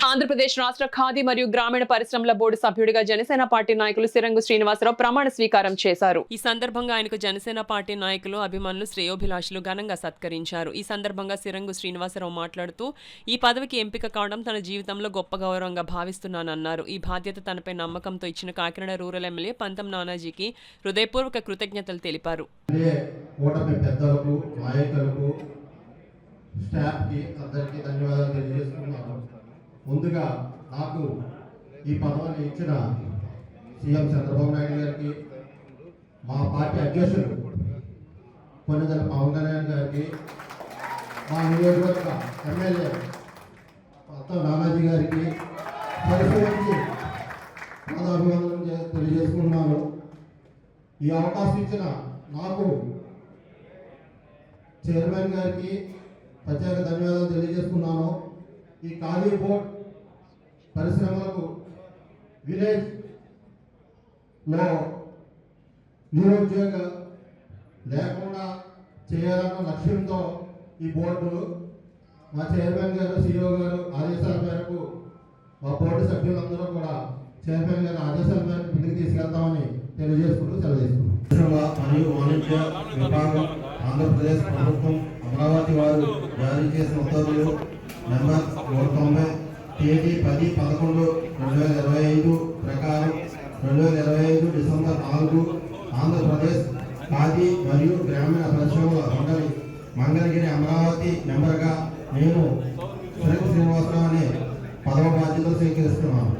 ఆంధ్రప్రదేశ్ రాష్ట్ర ఖాదీ మరియు గ్రామీణ పరిశ్రమల బోర్డు సభ్యుడిగా జనసేన పార్టీ నాయకులు సిరంగు శ్రీనివాసరావు ప్రమాణ స్వీకారం చేశారు. ఈ సందర్భంగా ఆయనకు జనసేన పార్టీ నాయకులు, అభిమానులు, శ్రేయోభిలాషులు ఘనంగా సత్కరించారు. ఈ సందర్భంగా సిరంగు శ్రీనివాసరావు మాట్లాడుతూ ఈ పదవికి ఎంపిక కావడం తన జీవితంలో గొప్ప గౌరవంగా భావిస్తున్నానన్నారు. ఈ బాధ్యత తనపై నమ్మకంతో ఇచ్చిన కాకినాడ రూరల్ ఎమ్మెల్యే పంతం నానాజీకి హృదయపూర్వక కృతజ్ఞతలు తెలిపారు. ముందుగా నాకు ఈ పదవిని ఇచ్చిన సీఎం చంద్రబాబు నాయుడు గారికి, మా పార్టీ అధ్యక్షుడు కొన్నిదల పవన్ కళ్యాణ్ గారికి, మా నియోజకవర్గ ఎమ్మెల్యే పంతం నానాజీ గారికి పరిశీలించి అభివందనం తెలియజేసుకున్నాను. ఈ అవకాశం ఇచ్చిన నాకు చైర్మన్ గారికి ప్రత్యేక ధన్యవాదాలు తెలియజేసుకున్నాను. ఈ ఖాదీ బోర్డ్ పరిశ్రమలకు విలేజ్లో నిరుద్యోగ లేకుండా చేయాలన్న లక్ష్యంతో ఈ బోర్డు మా చైర్మన్ గారు, సిఇఓ గారు ఆదేశాల మేరకు మా బోర్డు సభ్యులందరూ కూడా చైర్మన్ గారి ఆదేశాల మేరకు ఇంటికి తీసుకెళ్తామని తెలియజేసుకుంటూ సెలవుచేసుకున్నాం. మరియు వాణిజ్య విభాగం ఆంధ్రప్రదేశ్ ప్రభుత్వం అమరావతి వారు జారీ చేసిన ఉత్తర్వులు నెంబర్ 190 తేదీ 10/11/2025 ప్రకారం 2025 డిసెంబర్ 4 ఆంధ్రప్రదేశ్ ఖాదీ మరియు గ్రామీణ పరిశ్రమల మంగళగిరి అమరావతి మెంబర్గా నేను సిరంగు శ్రీనివాసరావు అనే పదవ బాధ్యతలు స్వీకరిస్తున్నాను.